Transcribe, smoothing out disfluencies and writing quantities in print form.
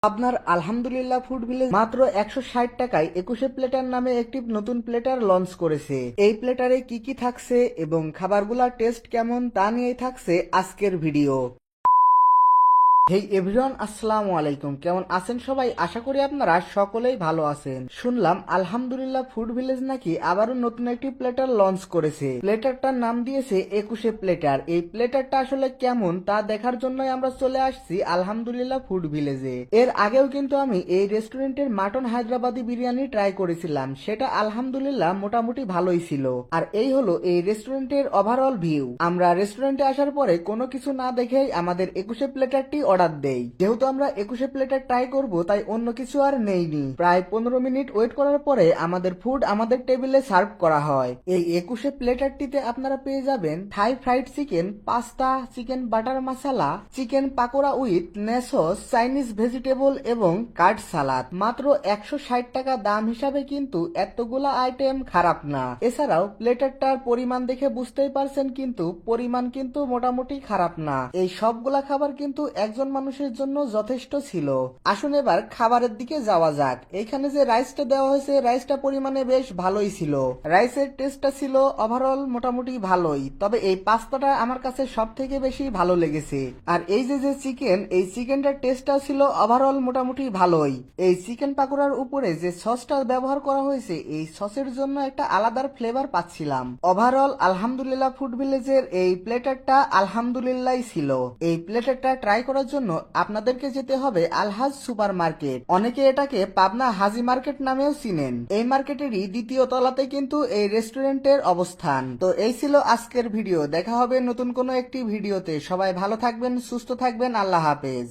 আপনার আলহামদুলিল্লাহ food village মাত্র 160 টাকায় 21 প্লেটার নামে একটি নতুন প্লেটার লঞ্চ করেছে। এই প্লেটারে কি কি থাকছে এবং খাবারগুলোর টেস্ট কেমন তা নিয়ে থাকছে আজকের ভিডিও। হেই এভরিওয়ান, আসসালামু আলাইকুম। কেমন আছেন সবাই? আশা করি আপনারা সকলেই ভালো আছেন। শুনলাম আলহামদুলিল্লাহ ফুড ভিলেজ নাকি আবারও নতুন একটি প্লেটার লঞ্চ করেছে। প্লেটারটার নাম দিয়েছে 21 প্লেটার। এই প্লেটারটা আসলে কেমন তা দেখার জন্যই আমরা চলে আসছি আলহামদুলিল্লাহ ফুড ভিলেজে। এর আগেও কিন্তু আমি এই রেস্টুরেন্টের মাটন হায়দ্রাবাদি বিরিয়ানি ট্রাই করেছিলাম, সেটা আলহামদুলিল্লাহ মোটামুটি ভালোই ছিল। আর এই হলো এই রেস্টুরেন্টের ওভারঅল ভিউ। আমরা রেস্টুরেন্টে আসার পরে কোনো কিছু না দেখেই আমাদের 21 প্লেটারটি অর্ডার দেই। যেহেতু আমরা 21 প্লেটার ট্রাই করব তাই অন্য কিছু আর নেইনি। প্রায় 15 মিনিট ওয়েট করার পরে আমাদের ফুড আমাদের টেবিলে সার্ভ করা হয়। এই 21 প্লেটারটিতে আপনারা পেয়ে যাবেন Thai fried chicken, pasta, chicken butter masala, chicken pakora with নেসস, চাইনিজ ভেজিটেবল এবং কার্ড সালাদ। মাত্র 160 টাকা দাম হিসাবে কিন্তু এতগুলা আইটেম খারাপ না। এছাড়াও প্লেটারটার পরিমাণ দেখে বুঝতেই পারছেন কিন্তু পরিমাণ কিন্তু মোটামুটি খারাপ না। এই সবগুলা খাবার কিন্তু একজন মানুষের জন্য যথেষ্ট ছিল। আসুন এবার খাবারের দিকে যাওয়া যাক। এইখানে যে রাইসটা দেওয়া হয়েছে রাইসটা পরিমাণে বেশ ভালোই ছিল। রাইসের টেস্টটা ছিল ওভারঅল মোটামুটি ভালোই, তবে এই পাস্তাটা আমার কাছে সব থেকে বেশি ভালো লেগেছে। আর এই যে চিকেন, এই চিকেনটার টেস্টটাও ছিল ওভারঅল মোটামুটি ভালোই। এই চিকেন পাকোড়ার উপরে যে সসটা ব্যবহার করা হয়েছে এই সসের জন্য একটা আলাদা ফ্লেভার পাচ্ছিলাম। ওভারঅল আলহামদুলিল্লাহ ফুড ভিলেজের এই প্লেটারটা আলহামদুলিল্লাহ ছিল। এই প্লেটারটা ট্রাই করার জন্য আপনাদেরকে যেতে হবে আলহাজ সুপার মার্কেট। অনেকে এটাকে পাবনা হাজি মার্কেট নামেও চিনেন। এই মার্কেটেরই দ্বিতীয় তলাতে কিন্তু এই রেস্টুরেন্টের অবস্থান। তো এই ছিল আজকের ভিডিও। দেখা হবে নতুন কোনো একটি ভিডিওতে। সবাই ভালো থাকবেন, সুস্থ থাকবেন। আল্লাহ হাফেজ।